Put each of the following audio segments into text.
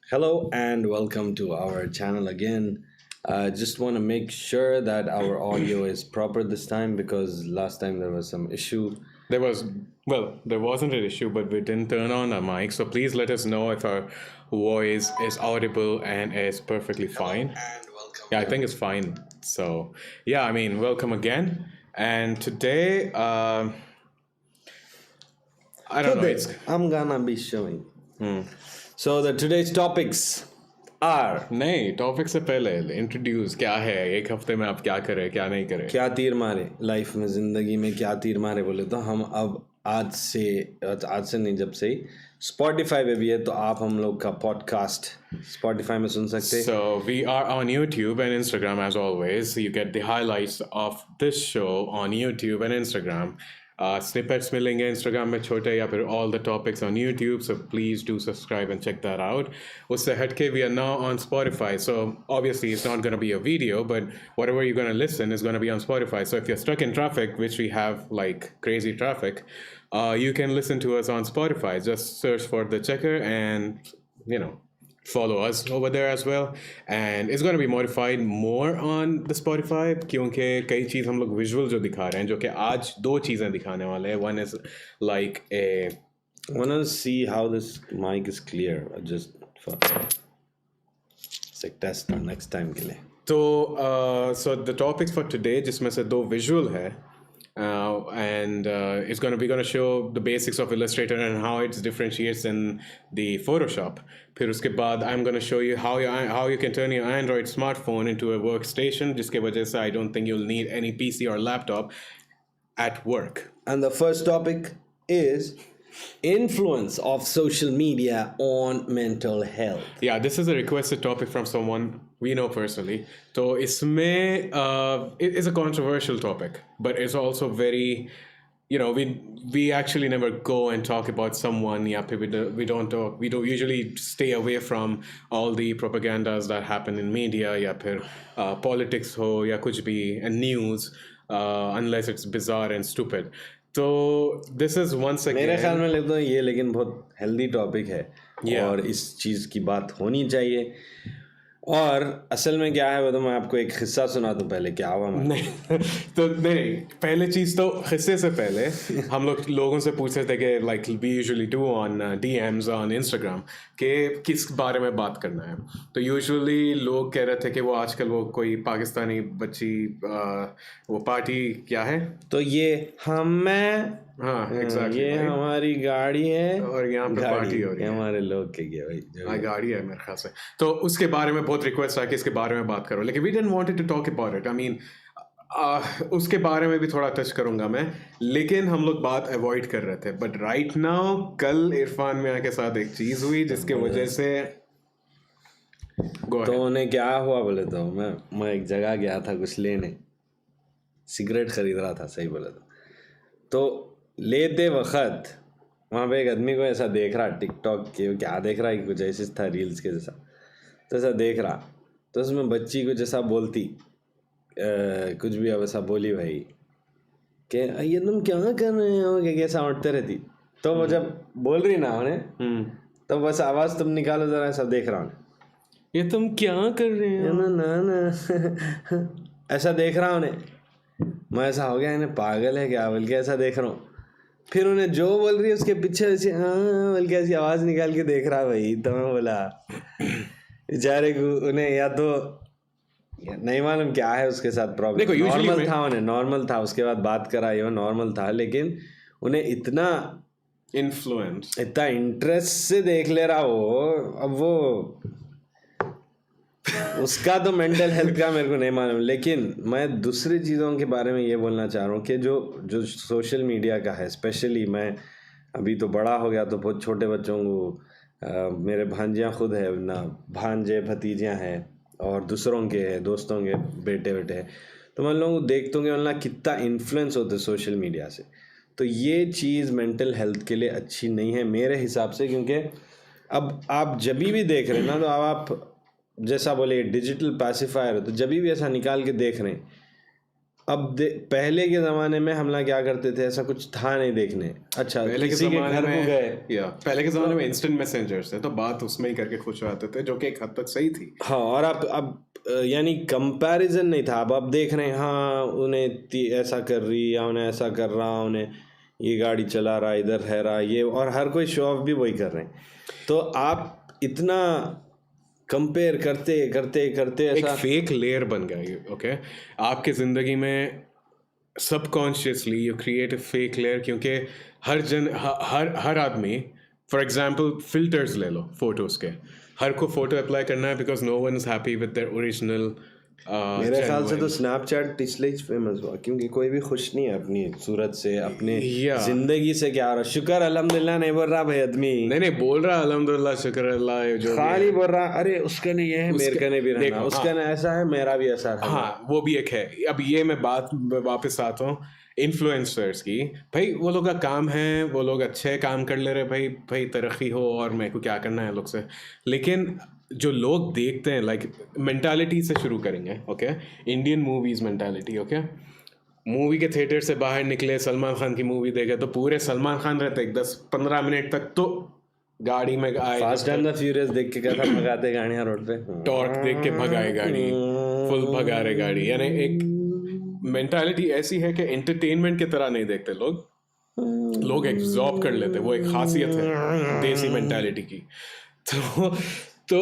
Hello and welcome to our channel again. Just want to make sure that our audio is proper this time because last time there was some issue. There was, well, there wasn't an issue, but we didn't turn on our mic. So please let us know if our voice is audible and is perfectly fine. And welcome. Yeah, I think it's fine. So, yeah, I mean, welcome again. And today, I don't know. It's I'm gonna be showing. So the today's topics are नहीं topic से पहले introduce क्या है एक हफ्ते में आप क्या करें क्या नहीं करें क्या तीर मारे लाइफ में जिंदगी में क्या तीर मारे बोले तो हम अब आज से नहीं जब से ही स्पॉटिफाई पे भी है तो आप हम लोग का पॉडकास्ट स्पॉटिफाई में सुन सकते हैं So we are on YouTube and Instagram as always. You get the highlights of this show on YouTube and Instagram. Snippets मिलेंगे Instagram में छोटे या फिर all the topics on YouTube. So please do subscribe and check that out. उससे हटके we are now on Spotify. So obviously it's not going to be a video, but whatever you're going to listen is going to be on Spotify. So if you're stuck in traffic, which we have like crazy traffic, you can listen to us on Spotify. Just search for The Checker and, follow us over there as well. And it's going to be modified more on the Spotify क्योंकि कई चीज़ हम लोग visual जो दिखा रहे हैं जो कि आज दो चीज़ें दिखाने वाले हैं. One is like a I want to see how this mic is clear just for it's like test next time के लिए so the topics for today जिसमें से दो visual है and it's we're gonna show the basics of Illustrator and how it differentiates in the Photoshop. फिर उसके बाद I'm gonna show you how you can turn your Android smartphone into a workstation जिसके वजह से I don't think you'll need any PC or laptop at work. And the first topic is influence of social media on mental health. Yeah, this is a requested topic from someone we know personally. So इसमें it is a controversial topic, but it's also very, we actually never go and talk about someone. Yeah, we don't talk. We don't usually stay away from all the propagandas that happen in media. या फिर politics हो या कुछ भी and news, unless it's bizarre and stupid. तो this is once again मेरे ख्याल में लगता है ये लेकिन बहुत हेल्दी टॉपिक है और इस चीज़ की बात होनी चाहिए और असल में क्या है वो तो मैं आपको एक किस्सा सुना दूं पहले क्या हुआ नहीं तो नहीं पहले चीज़ तो किस्से से पहले हम लोगों से पूछते थे कि like we usually do on DMs on Instagram कि किस बारे में बात करना है. तो यूजुअली लोग कह रहे थे कि वो आजकल वो कोई पाकिस्तानी बच्ची वो पार्टी क्या है तो ये हाँ exactly, ये right? हमारी गाड़ी है और यहाँ पे पार्टी हो रही है हमारे लोग के लिए भाई हाँ गाड़ी है मेरे ख्याल से. तो उसके बारे में बहुत रिक्वेस्ट है कि इसके बारे में बात करो लेकिन we didn't wanted to talk about it. I mean उसके बारे में भी थोड़ा टच करूंगा मैं लेकिन हम लोग बात अवॉइड कर रहे थे. बट राइट नाउ कल इरफान मियाँ के साथ एक चीज़ हुई जिसके वजह से तो उन्हें क्या हुआ बोले तो मैं एक जगह गया था कुछ लेने सिगरेट खरीद रहा था सही बोले तो लेते वक्त वहाँ पे एक आदमी को ऐसा देख रहा टिकटॉक के क्या देख रहा है कुछ ऐसे था रील्स के जैसा तो ऐसा देख रहा तो उसमें बच्ची को जैसा बोलती कुछ भी अब ऐसा बोली भाई कि ये तुम क्या कर रहे हो क्या कैसा उठते रहती तो वो जब बोल रही ना उन्हें तो बस आवाज़ तुम निकालो ज़रा ऐसा देख रहा हूँ ये तुम क्या कर रहे हो ना ऐसा देख रहा उन्हें मैं ऐसा हो गया इन्हें पागल है क्या बोल के ऐसा देख रहा हूँ फिर उन्हें जो बोल रही है उसके पीछे ऐसे हाँ बोल के ऐसी आवाज़ निकाल के देख रहा भाई तो मैं बोला बेचारे को उन्हें या तो नहीं मालूम क्या है उसके साथ प्रॉब्लम. नॉर्मल था उन्हें नॉर्मल था उसके बाद बात करा ये नॉर्मल था लेकिन उन्हें इतना इन्फ्लुएंस इतना इंटरेस्ट से देख ले रहा वो अब वो उसका तो मेंटल हेल्थ का मेरे को नहीं मालूम लेकिन मैं दूसरी चीज़ों के बारे में ये बोलना चाह रहा हूँ कि जो सोशल मीडिया का है स्पेशली मैं अभी तो बड़ा हो गया तो बहुत छोटे बच्चों को मेरे भांजियाँ खुद है ना भांजे भतीजियाँ हैं और दूसरों के दोस्तों के बेटे हैं तो मैं लोगों को देखता हूँ कि कितना इन्फ्लुएंस होता है सोशल मीडिया से. तो ये चीज़ मेंटल हेल्थ के लिए अच्छी नहीं है मेरे हिसाब से क्योंकि अब आप जब भी देख रहे हैं ना तो अब आप जैसा बोले डिजिटल पैसिफायर तो जब भी ऐसा निकाल के देख रहे हैं पहले के ज़माने में हम लोग क्या करते थे, ऐसा कुछ था नहीं देखने। अच्छा, पहले के किसी के ज़माने घर को में गए, पहले के ज़माने में इंस्टेंट मैसेंजर्स थे, तो बात उसमें ही करके खुश हो जाते थे, जो कि एक हद तक सही थी। हाँ। और अब यानी कंपैरिजन नहीं था। अब देख रहे हैं, हाँ उन्हें ऐसा कर रही, या उन्हें ऐसा कर रहा, उन्हें ये गाड़ी चला रहा, इधर है रहा ये, और हर कोई शो ऑफ भी वही कर रहे हैं। तो आप इतना कंपेयर करते करते करते एक ऐसा फेक लेयर बन गया ये, ओके। आपके ज़िंदगी में subconsciously you create a fake layer, क्योंकि हर आदमी, फॉर एग्जांपल फिल्टर्स ले लो फोटोज़ के, हर को फोटो अप्लाई करना है because no one is happy with their original मेरे ख्याल से तो स्नैपचैट इसलिए फेमस हुआ क्योंकि कोई भी खुश नहीं है अपनी सूरत से, अपने जिंदगी से। क्या हो रहा, शुक्र अल्हम्दुलिल्लाह नहीं बोल रहा भाई आदमी, नहीं बोल रहा अल्हम्दुलिल्लाह शुक्र अल्लाह जो खाली बोल रहा अरे उसका नहीं ये है, मेरे का नहीं भी रहना, उसका नहीं ऐसा है, मेरा भी ऐसा है। हाँ, वो भी एक है। अब ये मैं बात वापस आता हूँ इन्फ्लुएंसर्स की। भाई वो लोग का काम है, वो लोग अच्छे काम कर ले रहे, भाई तरक्की हो, और मेरे को क्या करना है लोग से। लेकिन जो लोग देखते हैं, लाइक मेंटालिटी से शुरू करेंगे, okay. Indian movies mentality, okay. Movie के थिएटर से बाहर निकले, सलमान खान की मूवी देखे तो पूरे सलमान खान रहते 10-15 मिनट तक, तो गाड़ी में आए, फास्ट एंड द फ्यूरियस देख के कैसा भगाते गाड़ियां रोड पे, टॉर्क देख के भगाए गाड़ी, फुल भगा रहे गाड़ी। यानी एक मेंटालिटी ऐसी है कि एंटरटेनमेंट की तरह नहीं देखते लोग एब्जॉर्ब कर लेते। वो एक खासियत है देसी मेंटालिटी की। तो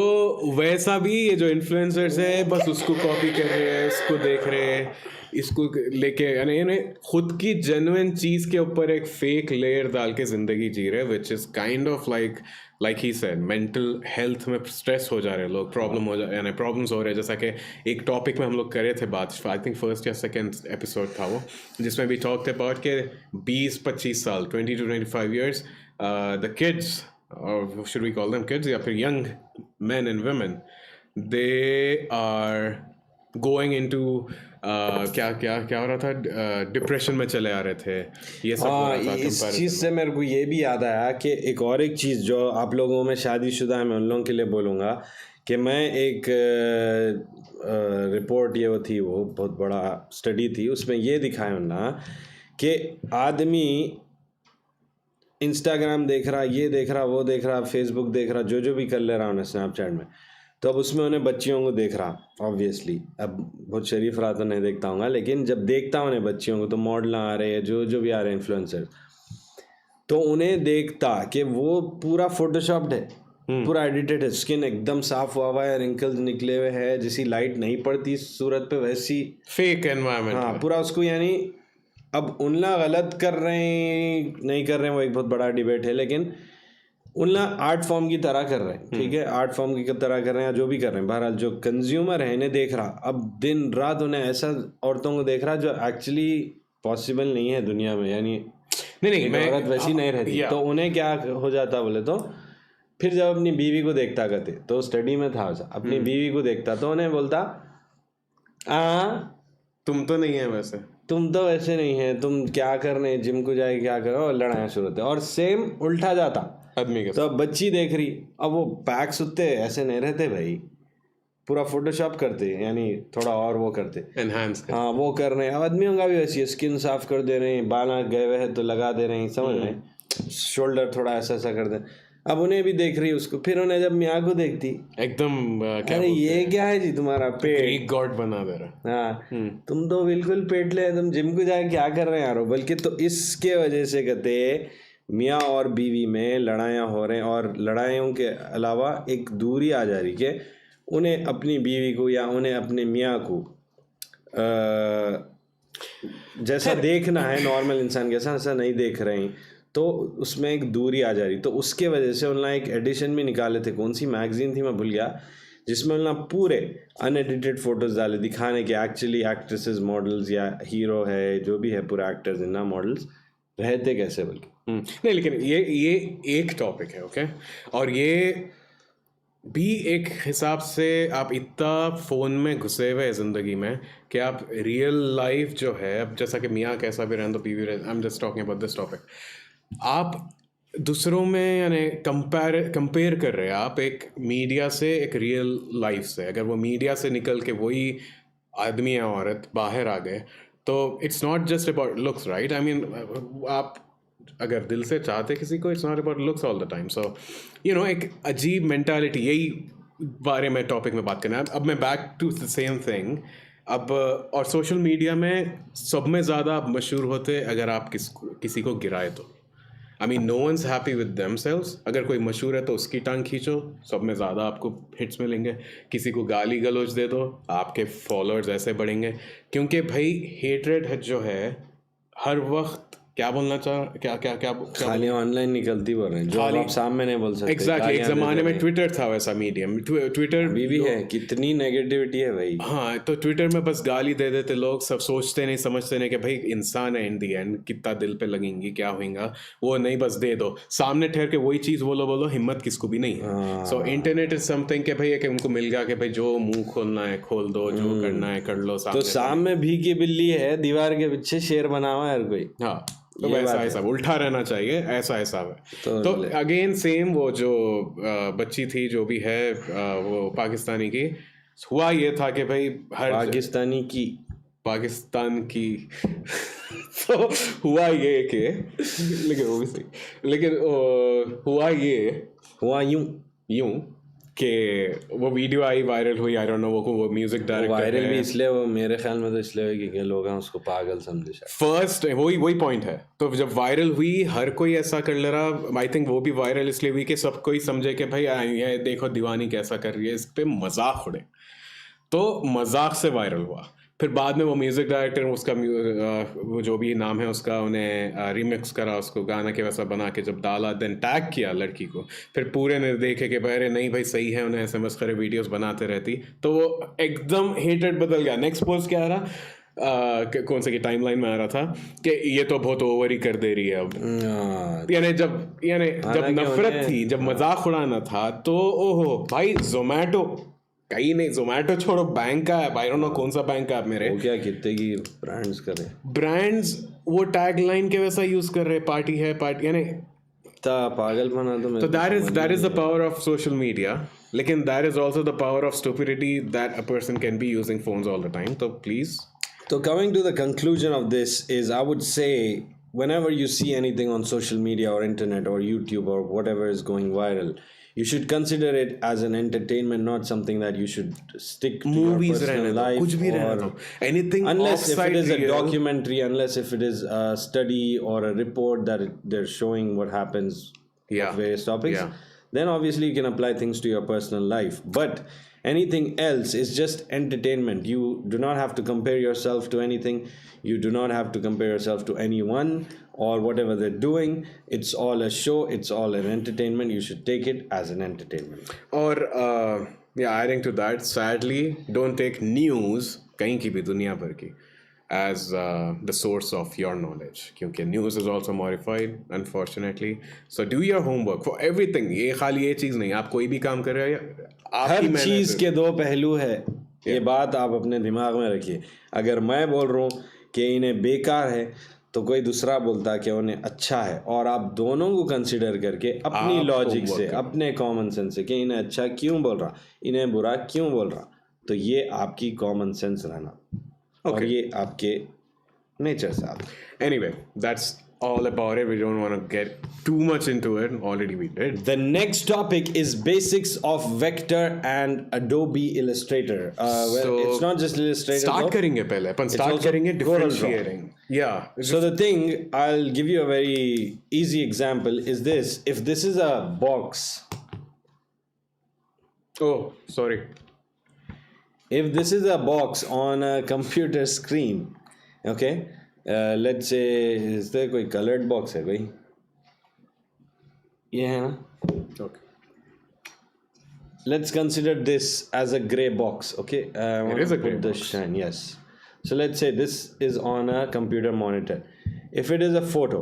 वैसा भी ये जो इन्फ्लुएंसर्स है, बस उसको कॉपी कर रहे हैं, उसको देख रहे हैं, इसको लेके, यानी खुद की जेन्युइन चीज़ के ऊपर एक फेक लेयर डाल के ज़िंदगी जी रहे, which is kind of like he said, mental health में स्ट्रेस हो जा रहे हैं लोग, प्रॉब्लम हो जा, यानी प्रॉब्लम्स हो रहे हैं। जैसा कि एक टॉपिक में हम लोग करे थे बात, आई थिंक फर्स्ट या सेकंड एपिसोड था वो, जिसमें भी टॉक थे अबाउट के 20-25 साल, 20 to 25 years, the kids, or should we call them kids, या फिर young men and women, they are going into क्या हो रहा था, डिप्रेशन में चले आ रहे थे, ये सब हो रहा था। इस चीज़ से मेरे को ये भी याद आया कि एक और एक चीज़ जो आप लोगों में शादीशुदा है, मैं उन लोगों के लिए बोलूँगा कि मैं एक रिपोर्ट ये वो थी, वो बहुत बड़ा स्टडी थी, उसमें ये दिखाया ना कि आदमी इंस्टाग्राम देख रहा, ये देख रहा, वो देख रहा, फेसबुक देख रहा, जो भी कर ले रहा उन्हें स्नैपचैट में, तो अब उसमें उन्हें बच्चियों को देख रहा। ऑब्वियसली अब बहुत शरीफ रहा तो नहीं देखता हूँ, लेकिन जब देखता हूँ उन्हें बच्चियों को, तो मॉडल आ रहे हैं, जो भी आ रहे हैं इन्फ्लुएंसर, तो उन्हें देखता कि वो पूरा फोटोशॉप्ड है, पूरा एडिटेड है, स्किन एकदम साफ हुआ है, रिंकल्स निकले हुए हैं, जैसी लाइट नहीं पड़ती सूरत पे वैसी फेक एनवायरनमेंट। हाँ पूरा उसको, यानी अब उनला गलत कर रहे हैं नहीं कर रहे हैं वो एक बहुत बड़ा डिबेट है, लेकिन उनला आर्ट फॉर्म की तरह कर रहे हैं, ठीक है, आर्ट फॉर्म की तरह कर रहे हैं, जो भी कर रहे हैं। बहरहाल जो कंज्यूमर है इन्हें देख रहा, अब दिन रात उन्हें ऐसा औरतों को देख रहा जो एक्चुअली पॉसिबल नहीं है दुनिया में, यानी नहीं मैं औरत वैसी नहीं रहती। तो उन्हें क्या हो जाता बोले तो, फिर जब अपनी बीवी को देखता करते, तो स्टडी में था अपनी बीवी को देखता तो उन्हें बोलता तुम तो नहीं है वैसे, तुम तो वैसे नहीं है, तुम क्या करने जिम को जाए, क्या करो, और लड़ाइयाँ शुरू होते। और सेम उल्टा जाता आदमी के तो अब बच्ची देख रही, अब वो पैक सुते ऐसे नहीं रहते भाई, पूरा फोटोशॉप करते, यानी थोड़ा और वो करते, एनहांस हाँ वो कर रहे हैं। अब आदमियों का भी वैसी है, स्किन साफ कर दे रहे हैं, बाल गए हुए हैं तो लगा दे रहे हैं, समझ रहे हैं, शोल्डर थोड़ा ऐसा ऐसा कर दे। अब उन्हें भी देख रही उसको, फिर उन्हें जब मियाँ को देखती एकदम अरे ये क्या है जी तुम्हारा पेट, ग्रीक गॉड बना दे रहा। हाँ तुम तो बिल्कुल पेट ले, तुम जिम को जाके क्या कर रहे हैं यारो। बल्कि तो इसके वजह से कहते मियाँ और बीवी में लड़ाइयाँ हो रहे हैं, और लड़ाइयों के अलावा एक दूरी आ जा रही कि उन्हें अपनी बीवी को या उन्हें अपने मियाँ को जैसा देखना है नॉर्मल इंसान के साथ, ऐसा नहीं देख रहे हैं, तो उसमें एक दूरी आ जा रही। तो उसके वजह से उन्होंने एक एडिशन भी निकाले थे, कौन सी मैगजीन थी मैं भूल गया, जिसमें उन्होंने पूरे अनएडिटेड फोटोज डाले दिखाने के एक्चुअली एक्ट्रेसेस मॉडल्स या हीरो है जो भी है पूरा एक्टर्स इन्ना मॉडल्स रहते कैसे। बल्कि नहीं, लेकिन ये एक टॉपिक है, ओके। और ये भी एक हिसाब से आप इतना फ़ोन में घुसे हुए ज़िंदगी में कि आप रियल लाइफ जो है, अब जैसा कि मियाँ कैसा भी रहना, बीवी रहे, I am just talking about this topic, आप दूसरों में यानी कंपेयर कर रहे हैं आप एक मीडिया से, एक रियल लाइफ से। अगर वो मीडिया से निकल के वही आदमी या औरत बाहर आ गए, तो it's not just about looks, right? I mean आप अगर दिल से चाहते किसी को, it's not about looks all the time. So एक अजीब मेंटालिटी, यही बारे में टॉपिक में बात करना है. अब मैं back to the same thing. अब और सोशल मीडिया में सब में ज़्यादा आप मशहूर होते अगर आप किसी को गिराए तो. I mean no one's happy with themselves. अगर कोई मशहूर है तो उसकी टांग खींचो, सब में ज़्यादा आपको हिट्स मिलेंगे. किसी को गाली गलौज दे दो, आपके फॉलोअर्स ऐसे बढ़ेंगे. क्योंकि भाई हेट्रेड जो है हर वक्त, क्या बोलना चाह, क्या क्या क्या खाली ऑनलाइन निकलती बोल रहे हैं, जो आप सामने नहीं बोल सकते. एग्जैक्टली. एक ज़माने में ट्विटर था वैसा मीडियम. ट्विटर भी है, कितनी नेगेटिविटी है भाई. हाँ, तो ट्विटर में बस गाली दे देते लोग. सब सोचते नहीं समझते नहीं कि भाई इंसान है इन दी एंड, कितना दिल पे लगेंगी, क्या होगा वो नहीं, बस दे दो. सामने ठहर के वही चीज़ बोलो, हिम्मत किसको भी नहीं है. सो इंटरनेट इज समथिंग कि भाई कि उनको मिल गया कि भाई जो मुंह खोलना है खोल दो, जो करना है कर लो. तो सामने भी की बिल्ली है, दीवार के पीछे शेर बना हुआ है हर कोई. हाँ, तो वैसा ऐसा उल्टा रहना चाहिए, ऐसा है. तो अगेन सेम, वो जो बच्ची थी जो भी है वो पाकिस्तानी की, हुआ ये था कि भाई हर पाकिस्तान की तो हुआ ये कि लेकिन वो भी सही, लेकिन हुआ यूं कि वो वीडियो आई, वायरल हुई. आई डोंट नो वो म्यूजिक डायरेक्टर वायरल भी इसलिए, वो मेरे ख्याल में तो इसलिए हुई कि लोग हैं उसको पागल समझे. फर्स्ट वही पॉइंट है. तो जब वायरल हुई, हर कोई ऐसा कर ले रहा. आई थिंक वो भी वायरल इसलिए हुई कि सब कोई समझे कि भाई ये देखो दीवानी कैसा कर रही है, इस पे मजाक उड़े. तो मजाक से वायरल हुआ. फिर बाद में वो म्यूज़िक डायरेक्टर, उसका वो जो भी नाम है उसका, उन्हें रिमिक्स करा उसको, गाना के वैसा बना के जब डाला, देन टैग किया लड़की को. फिर पूरे ने देखे कि अरे नहीं भाई सही है, उन्हें ऐसे मस्खरे वीडियोस बनाते रहती. तो वो एकदम हेटेड बदल गया. नेक्स्ट पोस्ट क्या आ रहा, कौन से की टाइमलाइन में आ रहा था कि ये तो बहुत ओवर ही कर दे रही है अब. जब नफरत थी, जब मजाक उड़ाना था, तो ओहो भाई जोमेटो, कहीं नहीं, जोमेटो छोड़ो, बैंक का है, आई डोंट नो कौन सा बैंक का है मेरे, वो क्या कितने की ब्रांड्स करे, ब्रांड्स वो टैग लाइन के वैसा यूज कर रहे, पार्टी है पार्टी, यानी पागल बना. तो that is the power of social media. लेकिन that is also the power of stupidity that a person can be using phones all the time. So please. So coming to the conclusion of this is, I would say, whenever you see anything on social media or internet or YouTube or whatever is going viral, you should consider it as an entertainment, not something that you should stick to movies your personal life, कुछ भी रहने दो, anything, unless if it is a documentary, unless if it is a study or a report that they're showing what happens of various topics, then obviously you can apply things to your personal life. But anything else is just entertainment. You do not have to compare yourself to anything. You do not have to compare yourself to anyone or whatever they're doing. It's all a show. It's all an entertainment. You should take it as an entertainment. Or adding to that, sadly, don't take news कहीं की भी दुनिया भर की as the source of your knowledge, क्योंकि news is also modified, unfortunately. So do your homework for everything. ये खाली ये चीज़ नहीं, आप कोई भी काम कर रहे हैं, हर चीज़ के दो पहलू है. ये बात आप अपने दिमाग में रखिए. अगर मैं बोल रहा हूँ कि इन्हें बेकार है, तो कोई दूसरा बोलता कि उन्हें अच्छा है, और आप दोनों को कंसिडर करके अपनी लॉजिक से, अपने कॉमन सेंस से कि इन्हें अच्छा क्यों बोल रहा, इन्हें बुरा क्यों बोल रहा, तो ये आपकी कॉमन सेंस रहना, और ये आपके नेचर से आप. Anyway, that's all about it. We don't want to get too much into it. Already we did. The next topic is basics of Vector and Adobe Illustrator. So it's not just Illustrator. Start करेंगे पहले. अपन start करेंगे differentiating. Yeah. So the thing, I'll give you a very easy example. Is this? If this is a box. Oh, sorry. If this is a box on a computer screen, okay. Let's say, is there कोई colored box है कोई? ये है ना? Okay. Let's consider this as a gray box, okay? It is a gray box. Shine, yes. So let's say this is on a computer monitor. If it is a photo,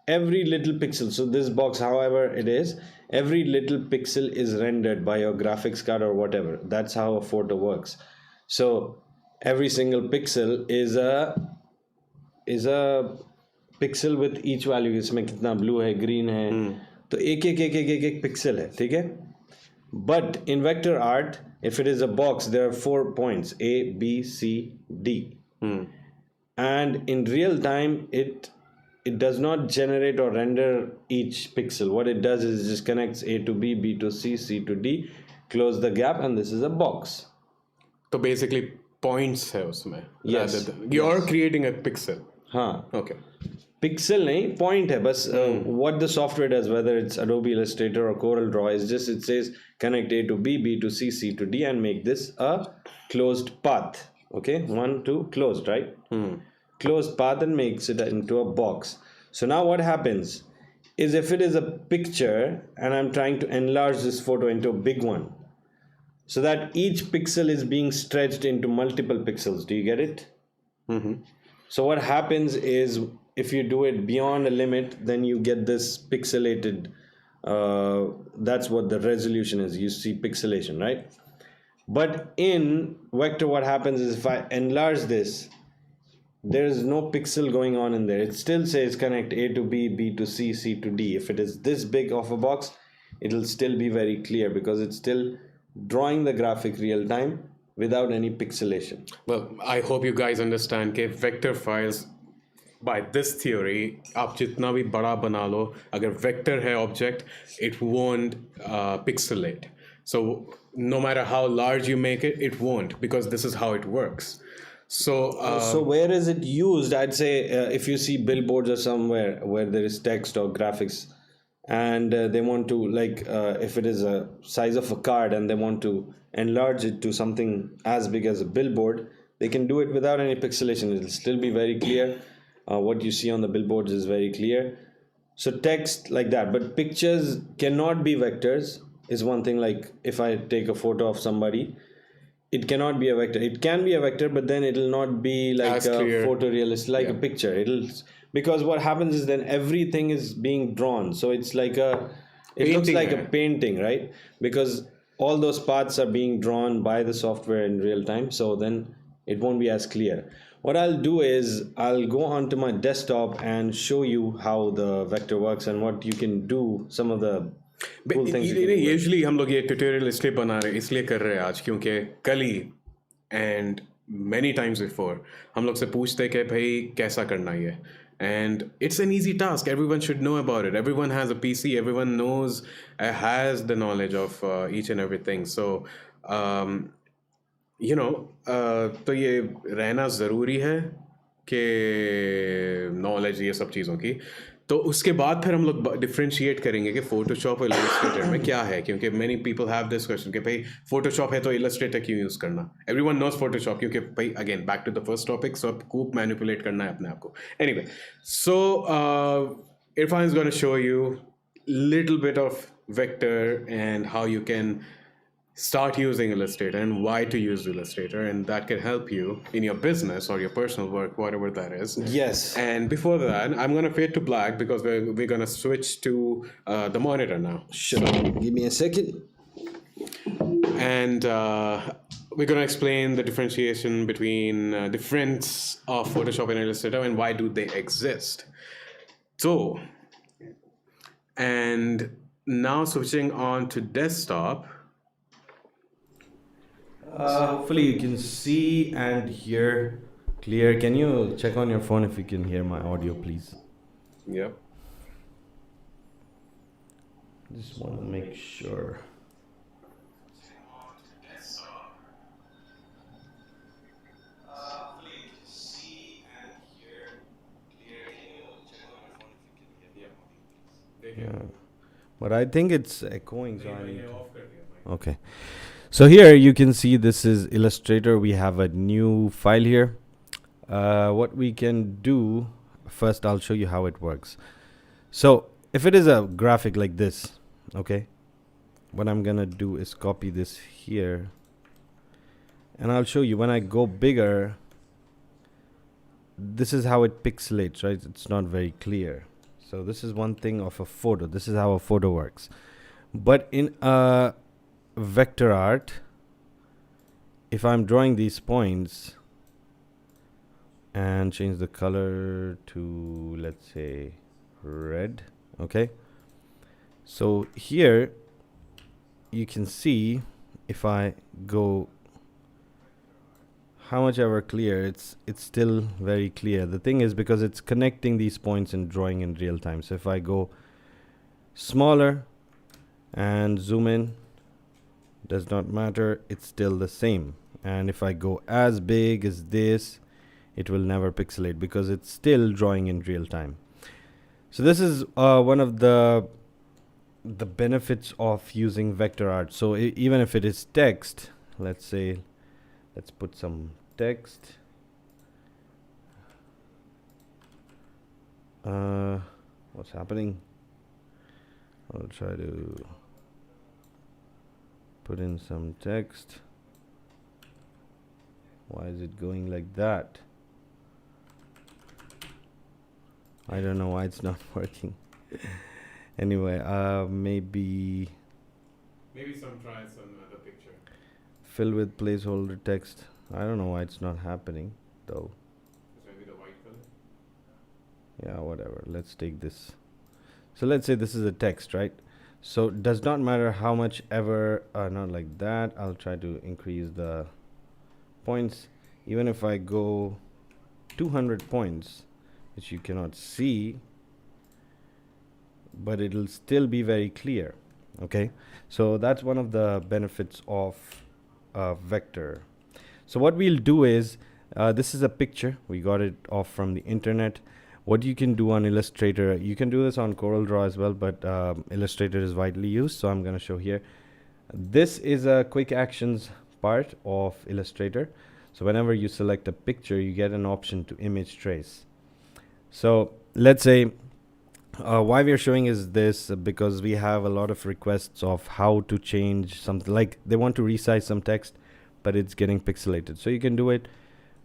every little pixel, so this box, however it is, every little pixel is rendered by your graphics card or whatever. That's how a photo works. So every single pixel is a pixel with each value. इसमें कितना blue है, green है, तो एक pixel है, ठीक है? But in vector art, if it is a box, there are 4 points, A, B, C, D. and in real time it does not generate or render each pixel. What it does is it just connects A to B, B to C, C to D, close the gap, and this is a box. तो basically points है उसमें. Yes, Rather than you're creating a pixel. हाँ, Okay. Pixel नहीं, point है बस. What the software does, whether it's Adobe Illustrator or Corel Draw, is just it says connect A to B, B to C, C to D, and make this a closed path. Okay, 1, 2, closed, right? Closed path, and makes it into a box. So now what happens is, if it is a picture and I'm trying to enlarge this photo into a big one, so that each pixel is being stretched into multiple pixels. Do you get it? So what happens is, if you do it beyond a limit, then you get this pixelated. That's what the resolution is. You see pixelation, right? But in vector, what happens is, if I enlarge this, there is no pixel going on in there. It still says connect A to B, B to C, C to D. If it is this big of a box, it'll still be very clear because it's still drawing the graphic real time without any pixelation. Well, I hope you guys understand कि vector files, by this theory, आप जितना भी बड़ा बना लो, अगर vector है object, it won't pixelate. So no matter how large you make it, it won't, because this is how it works. So where is it used? I'd say if you see billboards or somewhere where there is text or graphics, and they want to, like, if it is a size of a card and they want to enlarge it to something as big as a billboard, they can do it without any pixelation. It'll still be very clear. What you see on the billboards is very clear. So text like that, but pictures cannot be vectors. Is one thing. Like, if I take a photo of somebody, it cannot be a vector. It can be a vector, but then it'll not be like As a clear. photorealist, like a picture. Because what happens is, then everything is being drawn. So it's like it looks Painting like a hai. painting, right? Because all those paths are being drawn by the software in real time. So then it won't be as clear. What I'll do is, I'll go onto my desktop and show you how the vector works and what you can do, some of the cool things you can do. Usually हम लोग ये tutorial इसलिए बना रहे, इसलिए कर रहे हैं आज, क्योंकि कल ही एंड मैनी टाइम्स बिफोर हम लोग से पूछते हैं कि भाई कैसा करना ये, and it's an easy task. Everyone should know about it. Everyone has a PC. Everyone knows, has the knowledge of each and everything. So तो ये रहना ज़रूरी है कि नॉलेज ये सब चीज़ों की. तो उसके बाद फिर हम लोग डिफ्रेंशिएट करेंगे कि फोटोशॉप और इलस्ट्रेटर में क्या है, क्योंकि many people have this question कि भाई फोटोशॉप है तो इलस्ट्रेटर क्यों यूज़ करना. एवरीवन नोज फोटोशॉप, क्योंकि भाई again back to the first topic, सब खूब मैनिपुलेट करना है अपने आप को. Anyway, so Irfan is gonna show you little bit of vector and how you can start using Illustrator and why to use Illustrator, and that can help you in your business or your personal work, whatever that is. Yes. And before that, I'm going to fade to black because we're going to switch to the monitor now. Sure. Give me a second. And we're going to explain the differentiation between difference of Photoshop and Illustrator and why do they exist. So, and now switching on to desktop. Hopefully you can see and hear clear. Can you check on your phone if you can hear my audio, please? Yep. Just want to make sure. Yeah. But I think it's echoing, so I need to... Okay. So here you can see this is Illustrator. We have a new file here. What we can do, first I'll show you how it works. So if it is a graphic like this, okay, what I'm gonna do is copy this here, and I'll show you when I go bigger, this is how it pixelates, right? It's not very clear. So this is one thing of a photo. This is how a photo works. But in a vector art, if I'm drawing these points and change the color to, let's say, red, okay, so here you can see if I go how much ever clear, it's still very clear. The thing is, because it's connecting these points and drawing in real time. So if I go smaller and zoom in, does not matter, it's still the same. And if I go as big as this, it will never pixelate because it's still drawing in real time. So this is one of the benefits of using vector art. So even if it is text, let's say, let's put some text. What's happening? I'll try to put in some text. Why is it going like that? I don't know why it's not working. Anyway, maybe some tries on another picture. fill with placeholder text. I don't know why it's not happening though. Maybe the white color. Yeah, whatever. Let's take this. So let's say this is a text, right? So it does not matter how much ever, not like that. I'll try to increase the points. Even if I go 200 points, which you cannot see, but it'll still be very clear. Okay, so that's one of the benefits of vector. So what we'll do is, this is a picture, we got it off from the internet. What you can do on Illustrator, you can do this on CorelDRAW as well, but Illustrator is widely used, so I'm going to show here. This is a quick actions part of Illustrator. So whenever you select a picture, you get an option to image trace. So let's say why we are showing is this, because we have a lot of requests of how to change something, like they want to resize some text but it's getting pixelated. So you can do it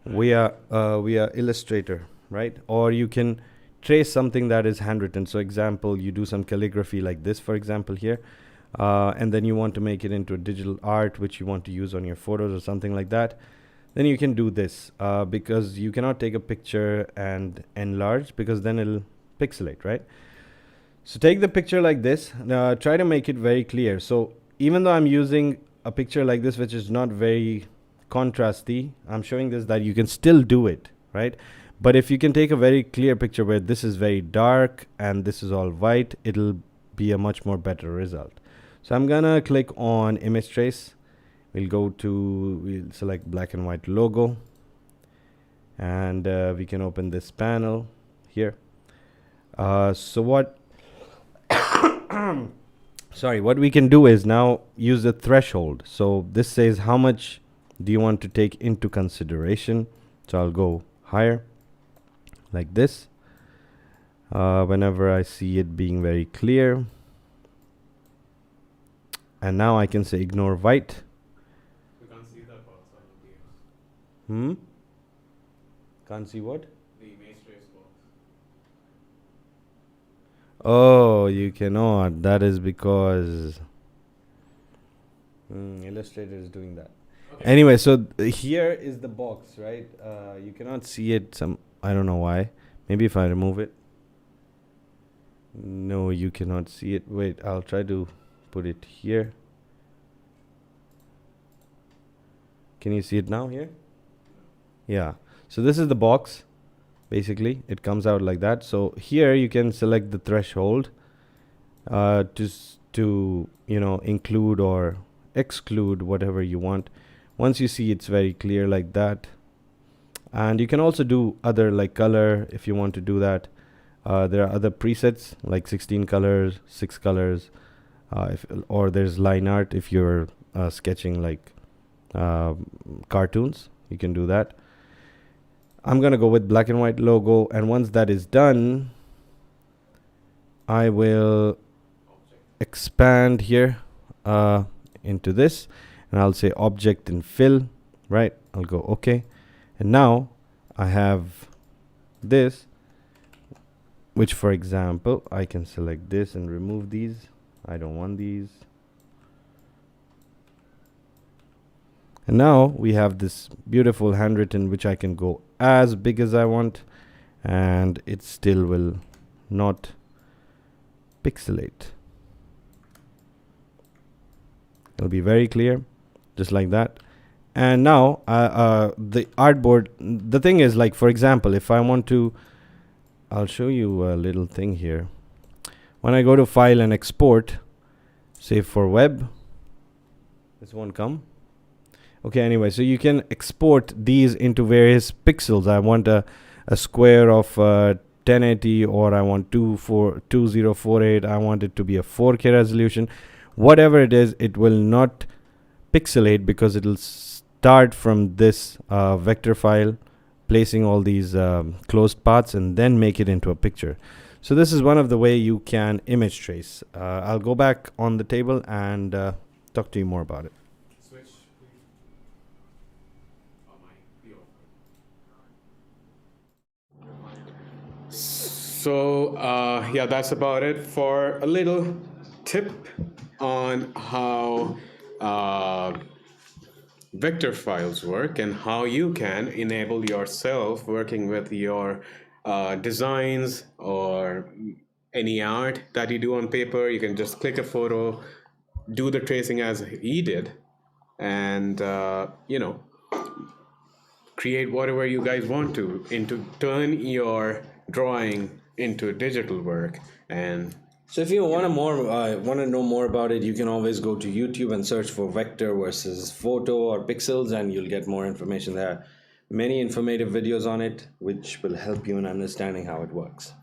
via Illustrator, right? Or you can trace something that is handwritten. So example, you do some calligraphy like this, for example, here, and then you want to make it into a digital art which you want to use on your photos or something like that. Then you can do this, because you cannot take a picture and enlarge, because then it'll pixelate, right? So take the picture like this, try to make it very clear. So even though I'm using a picture like this which is not very contrasty, I'm showing this that you can still do it, right? But if you can take a very clear picture where this is very dark and this is all white, it'll be a much more better result. So I'm gonna click on image trace. We'll select black and white logo, and we can open this panel here. So what what we can do is now use the threshold. So this says how much do you want to take into consideration. So I'll go higher like this, whenever I see it being very clear. And now I can say ignore white. You can't see that box on the PS. Can't see what? The image trace box. Oh, you cannot. That is because Illustrator is doing that. Okay. Anyway, so here is the box, right? You cannot see it. I don't know why. Maybe if I remove it. No, you cannot see it. Wait, I'll try to put it here. Can you see it now here? Yeah. So this is the box. Basically, it comes out like that. So here you can select the threshold to include or exclude whatever you want. Once you see it's very clear like that, and you can also do other like color if you want to do that. There are other presets like 16 colors, 6 colors, or there's line art if you're sketching like cartoons. You can do that. I'm gonna go with black and white logo, and once that is done, I will expand here into this, and I'll say object and fill, right? I'll go okay, and now I have this, which for example I can select this and remove these. I don't want these. And now we have this beautiful handwritten, which I can go as big as I want, and it still will not pixelate. It'll be very clear, just like that. And now the artboard, the thing is, like, for example, if I want to, I'll show you a little thing here. When I go to file and export, save for web, this won't come. Okay, anyway, so you can export these into various pixels. I want a square of 1080, or I want 2048. I want it to be a 4K resolution. Whatever it is, it will not pixelate because it'll start from this vector file, placing all these closed paths, and then make it into a picture. So this is one of the way you can image trace. I'll go back on the table and talk to you more about it. So yeah, that's about it for a little tip on how vector files work and how you can enable yourself working with your designs or any art that you do on paper. You can just click a photo, do the tracing as he did, and create whatever you guys want to, into turn your drawing into digital work. And So if you want to know more about it, you can always go to YouTube and search for vector versus photo or pixels, and you'll get more information there. Many informative videos on it, which will help you in understanding how it works.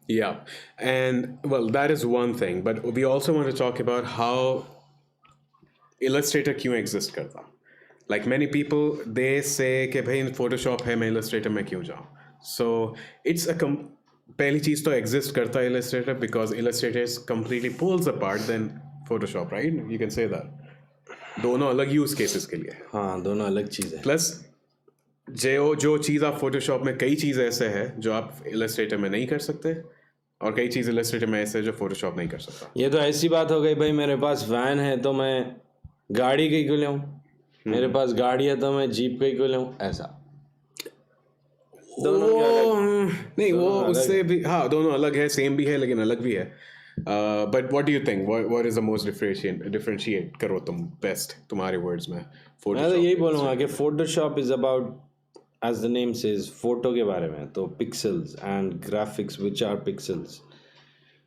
yeah, and well, that is one thing, but we also want to talk about how Illustrator क्यों exist करता. Like many people, they say कि भाई Photoshop है, मैं Illustrator में क्यों जाऊँ. So it's a पहली चीज तो exist करता है Illustrator because Illustrator is completely pulls apart than Photoshop, right? You can say that. दोनों अलग use cases के लिए. हाँ, दोनों अलग चीज़ है. Plus जो चीज़ आप Photoshop में, कई चीज़ ऐसे है जो आप Illustrator में नहीं कर सकते, और कई चीज़ Illustrator में ऐसे जो Photoshop नहीं कर सकता. ये तो ऐसी बात हो गई भाई, मेरे पास वैन है तो मैं गाड़ी कहीं को लाऊं, मेरे पास गाड़ी है तो मैं जीप कहीं को लाऊं, ऐसा. दोनों क्या अलग? नहीं, वो उससे भी, हाँ, दोनों अलग है, सेम भी है लेकिन अलग भी है. But what do you think? What is the most differentiate करो तुम best तुम्हारे words में मैं तो यही बोलूँगा कि Photoshop is about, as the name says, photo के बारे में, तो pixels and graphics which are pixels,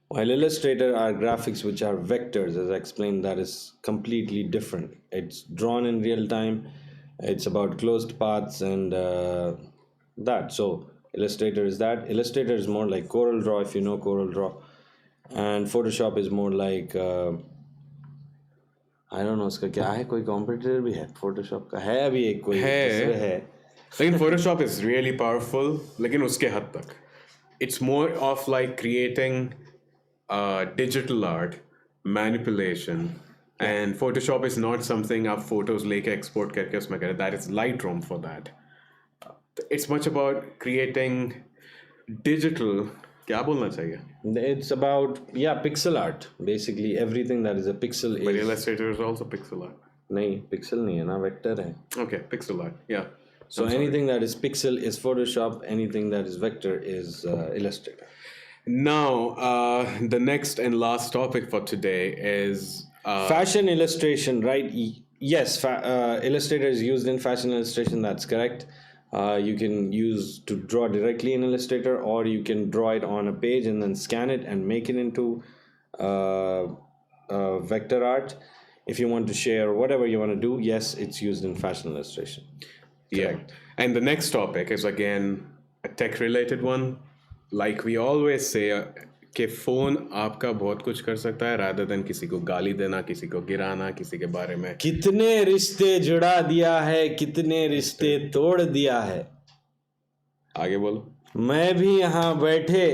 while Illustrator are graphics which are vectors. As I explained, that is completely different. It's drawn in real time, it's about closed paths and that. So Illustrator is that. Illustrator is more like Corel Draw, if you know Corel Draw, and Photoshop is more like I don't know उसका क्या है, कोई competitor भी है Photoshop का, है अभी एक कोई है. लेकिन Photoshop is really powerful, लेकिन उसके हद तक. It's more of like creating digital art, manipulation, and Photoshop is not something आप photos लेके export करके उसमें करें. That is Lightroom for that. It's much about creating digital, क्या बोलना चाहिए? It's about, yeah, pixel art. Basically everything that is a pixel But is. Illustrator is also pixel art. नहीं, pixel नहीं है ना, vector है. Okay, pixel art, yeah. So anything that is pixel is Photoshop, anything that is vector is Illustrator. Now, the next and last topic for today is Fashion illustration, right? Yes, Illustrator is used in fashion illustration, that's correct. You can use to draw directly in Illustrator, or you can draw it on a page and then scan it and make it into vector art. If you want to share whatever you want to do, yes, it's used in fashion illustration. yeah. And the next topic is again a tech related one. Like we always say, कि phone आपका बहुत कुछ कर सकता है, rather than किसी को गाली देना, किसी को गिराना, किसी के बारे में. कितने रिश्ते जुड़ा दिया है, कितने रिश्ते तोड़ दिया है. आगे बोलो. मैं भी यहाँ बैठे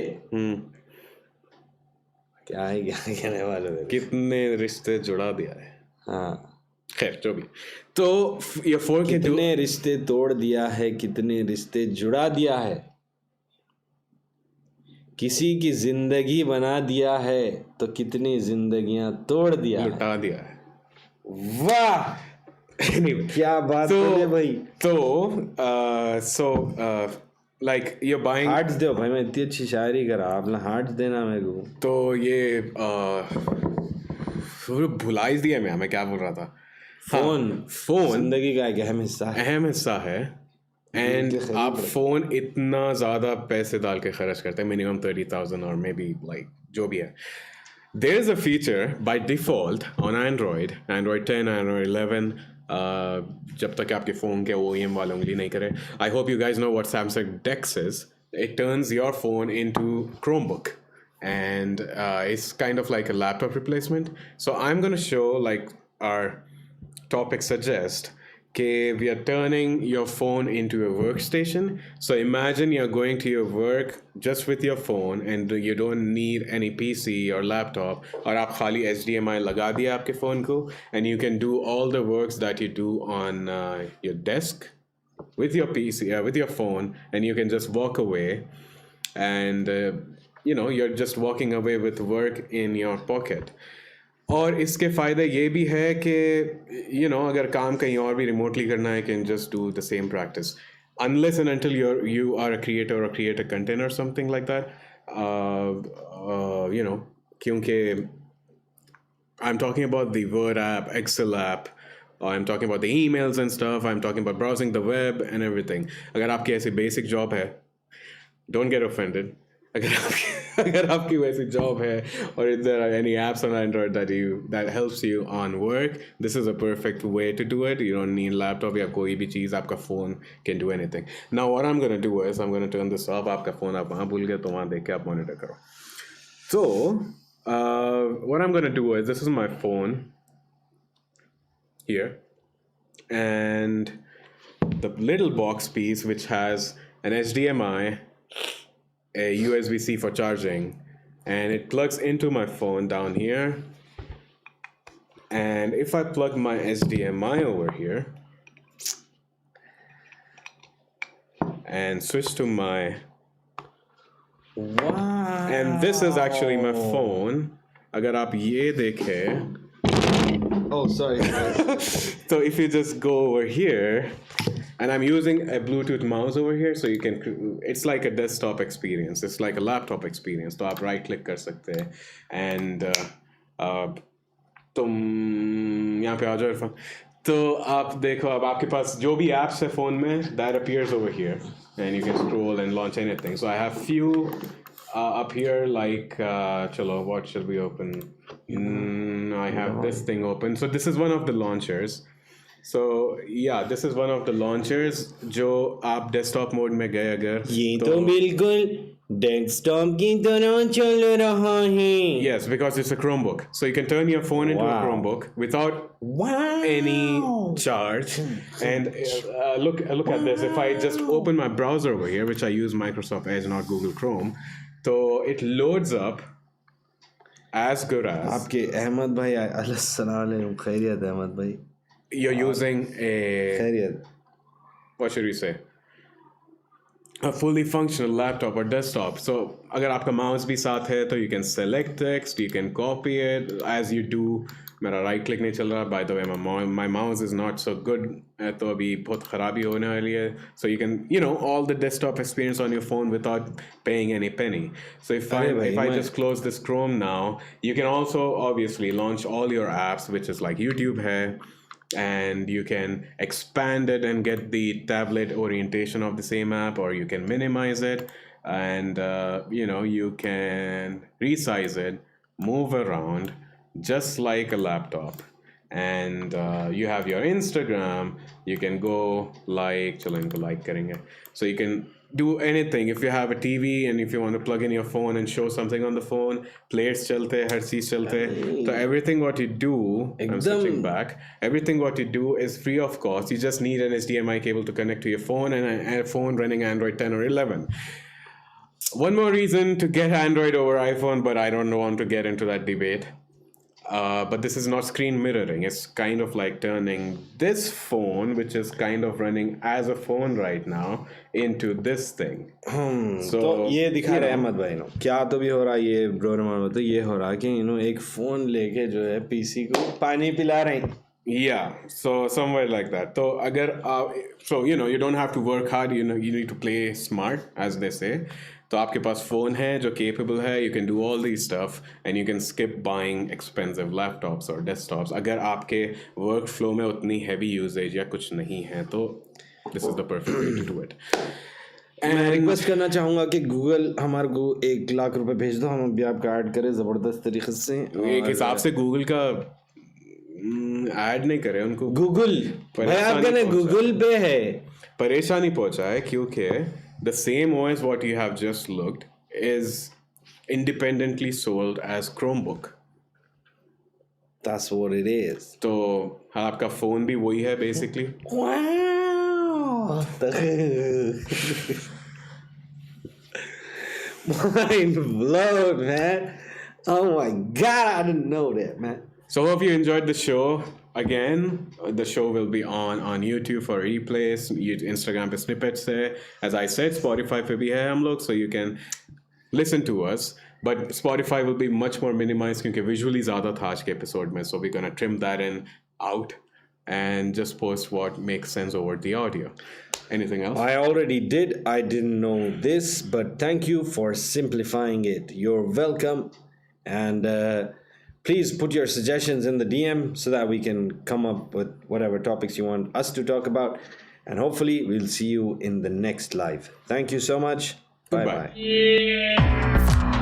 क्या है, क्या कहने वाले थे? कितने रिश्ते जुड़ा दिया है. हाँ, खैर जो भी. तो ये फोन के कितने रिश्ते तोड़ दिया है, कितने रिश्ते जुड़ा दिया है, किसी की जिंदगी बना दिया है तो कितनी जिंदगियां तोड़ दिया है, लुटा दिया है. वाह, Anyway, क्या बात है भाई. so like you're buying. Hearts दो भाई, मैं इतनी अच्छी शायरी करा, आप ना हार्ट्स देना मेरे को. तो ये भुला ही दिया मैं क्या बोल रहा था. फोन जिंदगी का एक अहम हिस्सा है. अहम हिस्सा है एंड आप फोन इतना ज़्यादा पैसे डाल के खर्च करते हैं मिनिमम 30,000 और मे बी लाइक जो भी है. There is a feature by default on Android 10, Android 11, जब तक आपके फ़ोन के OEM वाले उंगली नहीं करे. I hope you guys know what Samsung Dex is. It turns your phone into Chromebook and it's kind of like a laptop replacement. So I'm going to show like our topic suggest okay, we are turning your phone into a workstation. So imagine you're going to your work just with your phone and you don't need any PC or laptop और आप खाली HDMI लगा दिया आपके phone को and you can do all the works that you do on your desk with your PC, with your phone, and you can just walk away and you're just walking away with work in your pocket. और इसके फ़ायदे ये भी है कि अगर काम कहीं और भी रिमोटली करना है can just do the same practice unless and until you are a creator or create a content or something like that. क्योंकि I'm talking about the Word app, Excel app, I'm talking about the emails and stuff, I'm talking about browsing the web and everything. अगर आपकी ऐसी basic job है, don't get offended. अगर आपकी वैसी job है और if there are any apps on Android that helps you on work, this is a perfect way to do it. You don't need laptop या कोई भी चीज़, आपका phone can do anything. Now what I'm going to do is I'm going to turn this off. आपका phone आप वहाँ भूल गए तो वहाँ देख के आप मॉनिटर करो. So what I'm going to do is this is my phone here and the little box piece which has an HDMI, a USB-C for charging, and it plugs into my phone down here. And if I plug my HDMI over here and switch to my and this is actually my phone. अगर आप ये देखें, Oh, sorry. so if you just go over here, and I'm using a Bluetooth mouse over here, so you can, it's like a desktop experience, it's like a laptop experience. तो आप right click कर सकते हैं and तुम यहाँ पे आ जाओ इरफान. तो आप देखो अब आपके पास जो भी apps है फ़ोन में, that appears over here and you can scroll and launch anything. So I have few up here like chalo, what should we open? I have this thing open. So this is one of the launchers. So yeah, this is one of the launchers जो आप desktop mode में गए अगर ये तो बिल्कुल desktop की तरह चल रहा है. Yes, because it's a Chromebook. So you can turn your phone into a Chromebook without any charge. And look at this. If I just open my browser over here, which I use Microsoft Edge, not Google Chrome, so it loads up as good as आपके अहमद भाई अस्सलाम वालेकुम. खैरियत अहमद भाई? you're using a खैरियत. what should we say, a fully functional laptop or desktop. So अगर आपका mouse भी साथ है तो you can select text, you can copy it as you do. मेरा right click नहीं चल रहा, by the way my mouse is not so good, तो अभी बहुत खराबी होने वाली है. So you can all the desktop experience on your phone without paying any penny. So if I just close this Chrome now, you can also obviously launch all your apps, which is like YouTube है, and you can expand it and get the tablet orientation of the same app, or you can minimize it and you can resize it, move around just like a laptop. And you have your Instagram, you can go like chalo inko like karenge, so you can do anything. If you have a TV and if you want to plug in your phone and show something on the phone, plates chalte, har cheez chalte. So everything what you do, I'm switching back, everything what you do is free of cost. You just need an HDMI cable to connect to your phone and a phone running Android 10 or 11. One more reason to get Android over iPhone, but I don't want to get into that debate. But this is not screen mirroring. It's kind of like turning this phone, which is kind of running as a phone right now, into this thing. तो ये दिखा रहे अहमद भाई no क्या तो भी हो रहा है. ये ब्रो रमान तो ये हो रहा है कि एक फ़ोन लेके जो है पीसी को पानी पिला रहे हैं. Yeah, so somewhere like that. So agar so you don't have to work hard, you need to play smart, as they say. तो आपके पास फ़ोन है जो केपेबल है, you can do all these stuff and you can skip buying expensive laptops or desktops अगर आपके work flow में उतनी heavy usage या कुछ नहीं है तो this is the perfect way to do it. मैं रिक्वेस्ट करना चाहूँगा कि गूगल हमारे को 1 लाख रुपए भेज दो, हम भी आपका ऐड करें ज़बरदस्त तरीके से। एक हिसाब से गूगल का ऐड नहीं करे उनको, गूगल भाई आपका ना गूगल पे है। परेशानी पहुंचा है क्योंकि the same OS what you have just looked is independently sold as Chromebook. That's what it is. तो हाँ आपका फोन भी वही है basically. Wow. Mind blown, man. Oh my God, I didn't know that, man. So hope you enjoyed the show. Again, the show will be on YouTube for replays, Instagram पे snippets है. As I said, Spotify पे भी है हम लोग, so you can listen to us. But Spotify will be much more minimized क्योंकि visually ज़्यादा था आज के episode में, so we're gonna trim that in out and just post what makes sense over the audio. Anything else? I already did. I didn't know this, but thank you for simplifying it. You're welcome. And please put your suggestions in the DM so that we can come up with whatever topics you want us to talk about. And hopefully we'll see you in the next live. Thank you so much. Bye Goodbye. bye.